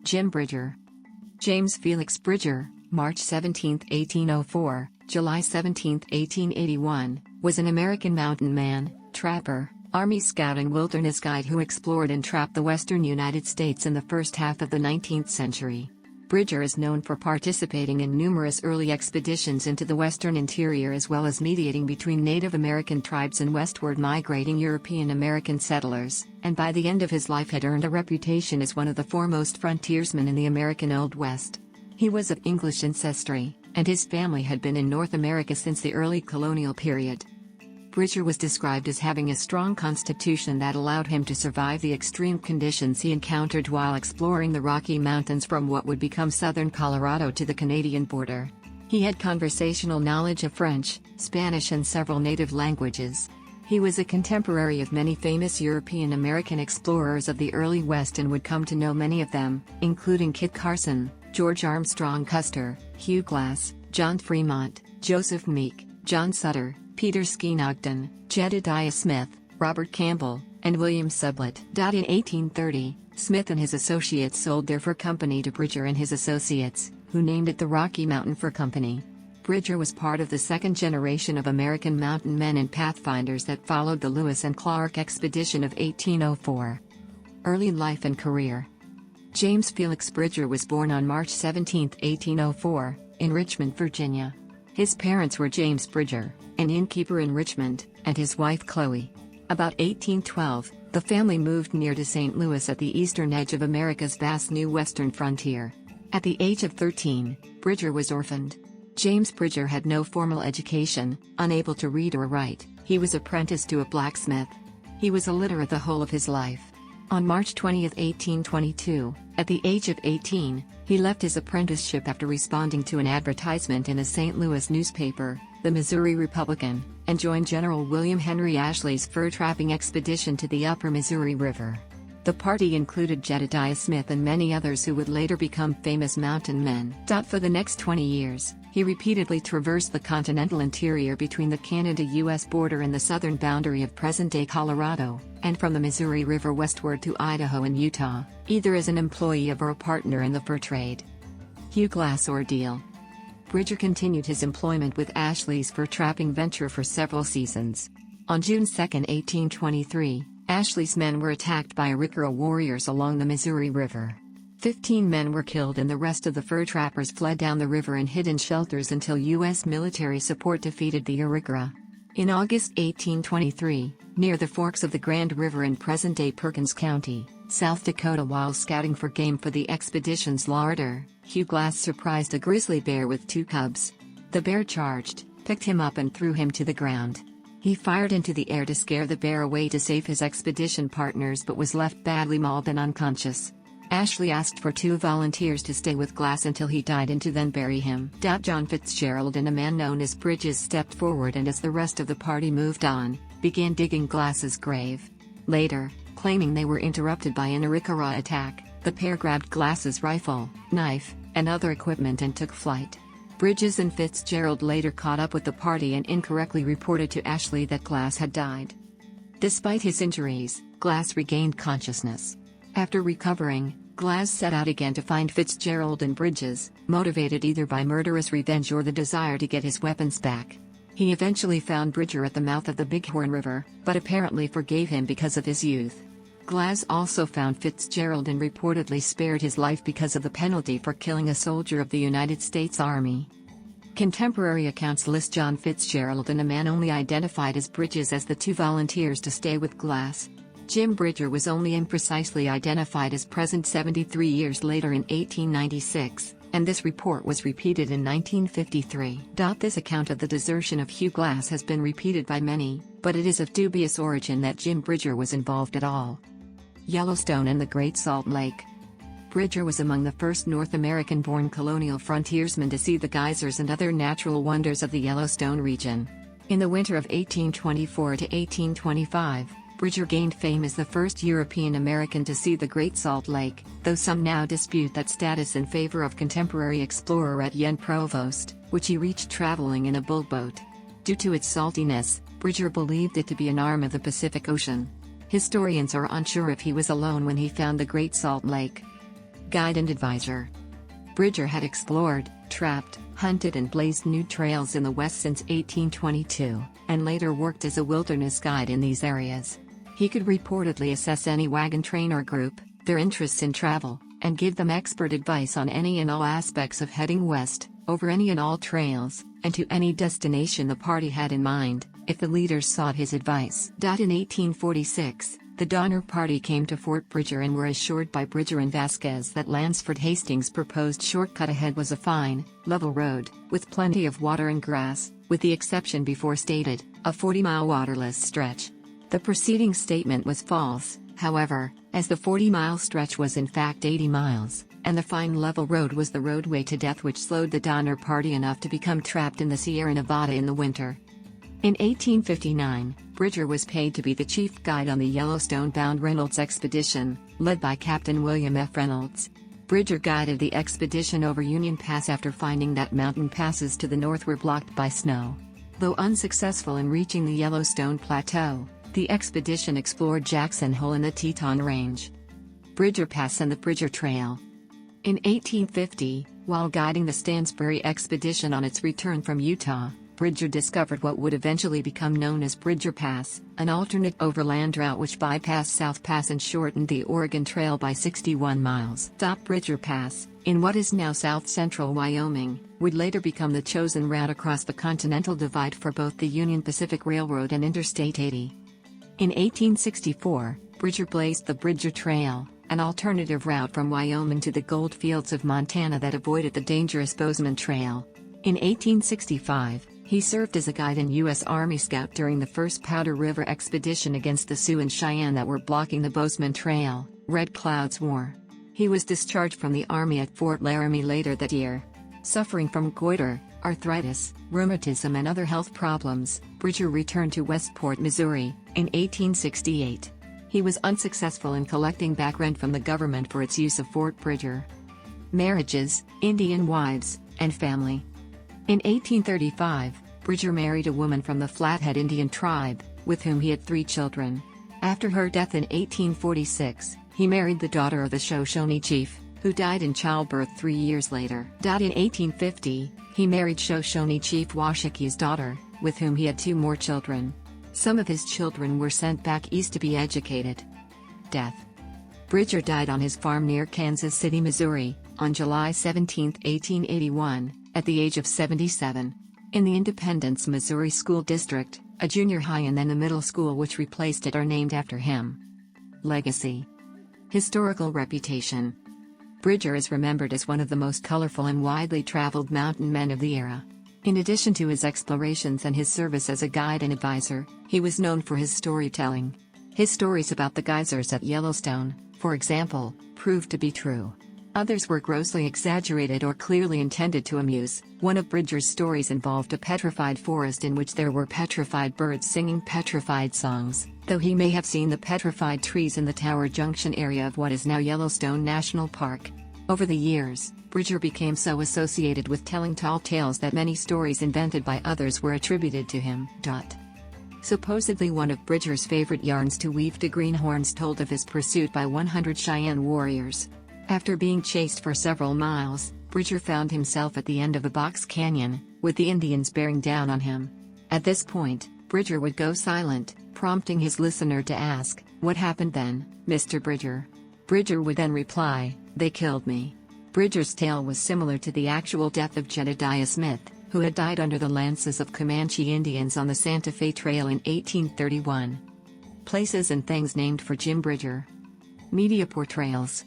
Jim Bridger. James Felix Bridger, March 17, 1804, July 17, 1881, was an American mountain man, trapper, Army scout and wilderness guide who explored and trapped the western United States in the first half of the 19th century. Bridger is known for participating in numerous early expeditions into the western interior as well as mediating between Native American tribes and westward-migrating European American settlers, and by the end of his life had earned a reputation as one of the foremost frontiersmen in the American Old West. He was of English ancestry, and his family had been in North America since the early colonial period. Bridger was described as having a strong constitution that allowed him to survive the extreme conditions he encountered while exploring the Rocky Mountains from what would become southern Colorado to the Canadian border. He had conversational knowledge of French, Spanish and several native languages. He was a contemporary of many famous European American explorers of the early West and would come to know many of them, including Kit Carson, George Armstrong Custer, Hugh Glass, John Fremont, Joseph Meek, John Sutter, Peter Skene Ogden, Jedediah Smith, Robert Campbell, and William Sublette. In 1830, Smith and his associates sold their fur company to Bridger and his associates, who named it the Rocky Mountain Fur Company. Bridger was part of the second generation of American mountain men and pathfinders that followed the Lewis and Clark expedition of 1804. Early life and career. James Felix Bridger was born on March 17, 1804, in Richmond, Virginia. His parents were James Bridger, an innkeeper in Richmond, and his wife Chloe. About 1812, the family moved near to St. Louis at the eastern edge of America's vast new western frontier. At the age of 13, Bridger was orphaned. James Bridger had no formal education, unable to read or write. He was apprenticed to a blacksmith. He was illiterate the whole of his life. On March 20, 1822, at the age of 18, he left his apprenticeship after responding to an advertisement in a St. Louis newspaper, the Missouri Republican, and joined General William Henry Ashley's fur trapping expedition to the upper Missouri River. The party included Jedediah Smith and many others who would later become famous mountain men. For the next 20 years, he repeatedly traversed the continental interior between the Canada-US border and the southern boundary of present-day Colorado, and from the Missouri River westward to Idaho and Utah, either as an employee or a partner in the fur trade. Hugh Glass ordeal. Bridger continued his employment with Ashley's fur trapping venture for several seasons. On June 2, 1823, Ashley's men were attacked by Arikara warriors along the Missouri River. 15 men were killed and the rest of the fur trappers fled down the river and hid in shelters until U.S. military support defeated the Arikara. In August 1823, near the forks of the Grand River in present-day Perkins County, South Dakota, while scouting for game for the expedition's larder, Hugh Glass surprised a grizzly bear with 2 cubs. The bear charged, picked him up and threw him to the ground. He fired into the air to scare the bear away to save his expedition partners but was left badly mauled and unconscious. Ashley asked for 2 volunteers to stay with Glass until he died and to then bury him. John Fitzgerald and a man known as Bridges stepped forward and as the rest of the party moved on, began digging Glass's grave. Later, claiming they were interrupted by an Arikara attack, the pair grabbed Glass's rifle, knife, and other equipment and took flight. Bridges and Fitzgerald later caught up with the party and incorrectly reported to Ashley that Glass had died. Despite his injuries, Glass regained consciousness. After recovering, Glass set out again to find Fitzgerald and Bridges, motivated either by murderous revenge or the desire to get his weapons back. He eventually found Bridger at the mouth of the Bighorn River, but apparently forgave him because of his youth. Glass also found Fitzgerald and reportedly spared his life because of the penalty for killing a soldier of the United States Army. Contemporary accounts list John Fitzgerald and a man only identified as Bridges as the 2 volunteers to stay with Glass. Jim Bridger was only imprecisely identified as present 73 years later in 1896, and this report was repeated in 1953. This account of the desertion of Hugh Glass has been repeated by many, but it is of dubious origin that Jim Bridger was involved at all. Yellowstone and the Great Salt Lake. Bridger was among the first North American-born colonial frontiersmen to see the geysers and other natural wonders of the Yellowstone region. In the winter of 1824 to 1825, Bridger gained fame as the first European American to see the Great Salt Lake, though some now dispute that status in favor of contemporary explorer Etienne Provost, which he reached traveling in a bullboat. Due to its saltiness, Bridger believed it to be an arm of the Pacific Ocean. Historians are unsure if he was alone when he found the Great Salt Lake. guide and advisor. Bridger had explored, trapped, hunted and blazed new trails in the West since 1822, and later worked as a wilderness guide in these areas. He could reportedly assess any wagon train or group, their interests in travel, and give them expert advice on any and all aspects of heading west, over any and all trails, and to any destination the party had in mind, if the leaders sought his advice. In 1846, the Donner Party came to Fort Bridger and were assured by Bridger and Vasquez that Lansford Hastings' proposed shortcut ahead was a fine, level road, with plenty of water and grass, with the exception before stated, a 40-mile waterless stretch. The preceding statement was false, however, as the 40-mile stretch was in fact 80 miles, and the fine level road was the roadway to death which slowed the Donner Party enough to become trapped in the Sierra Nevada in the winter. In 1859, Bridger was paid to be the chief guide on the Yellowstone-bound Reynolds expedition, led by Captain William F. Reynolds. Bridger guided the expedition over Union Pass after finding that mountain passes to the north were blocked by snow. Though unsuccessful in reaching the Yellowstone Plateau, the expedition explored Jackson Hole in the Teton Range, Bridger Pass and the Bridger Trail. In 1850, while guiding the Stansbury expedition on its return from Utah, Bridger discovered what would eventually become known as Bridger Pass, an alternate overland route which bypassed South Pass and shortened the Oregon Trail by 61 miles. Bridger Pass, in what is now south-central Wyoming, would later become the chosen route across the Continental Divide for both the Union Pacific Railroad and Interstate 80. In 1864, Bridger blazed the Bridger Trail, an alternative route from Wyoming to the gold fields of Montana that avoided the dangerous Bozeman Trail. In 1865, he served as a guide and U.S. Army Scout during the first Powder River expedition against the Sioux and Cheyenne that were blocking the Bozeman Trail, Red Cloud's War. He was discharged from the Army at Fort Laramie later that year. Suffering from goiter, arthritis, rheumatism and other health problems, Bridger returned to Westport, Missouri, in 1868. He was unsuccessful in collecting back rent from the government for its use of Fort Bridger. Marriages, Indian wives, and family. In 1835, Bridger married a woman from the Flathead Indian tribe, with whom he had 3 children. After her death in 1846, he married the daughter of the Shoshone chief, who died in childbirth 3 years later. In 1850, he married Shoshone chief Washaki's daughter, with whom he had 2 more children. Some of his children were sent back east to be educated. Death. Bridger died on his farm near Kansas City, Missouri, on July 17, 1881. At the age of 77. In the Independence, Missouri School District, a junior high and then the middle school which replaced it are named after him. Legacy. Historical reputation. Bridger is remembered as one of the most colorful and widely traveled mountain men of the era. In addition to his explorations and his service as a guide and advisor, he was known for his storytelling. His stories about the geysers at Yellowstone, for example, proved to be true. Others were grossly exaggerated or clearly intended to amuse. One of Bridger's stories involved a petrified forest in which there were petrified birds singing petrified songs, though he may have seen the petrified trees in the Tower Junction area of what is now Yellowstone National Park. Over the years, Bridger became so associated with telling tall tales that many stories invented by others were attributed to him. Supposedly one of Bridger's favorite yarns to weave to greenhorns told of his pursuit by 100 Cheyenne warriors. After being chased for several miles, Bridger found himself at the end of a box canyon, with the Indians bearing down on him. At this point, Bridger would go silent, prompting his listener to ask, "What happened then, Mr. Bridger?" Bridger would then reply, "They killed me." Bridger's tale was similar to the actual death of Jedediah Smith, who had died under the lances of Comanche Indians on the Santa Fe Trail in 1831. Places and things named for Jim Bridger. Media portrayals.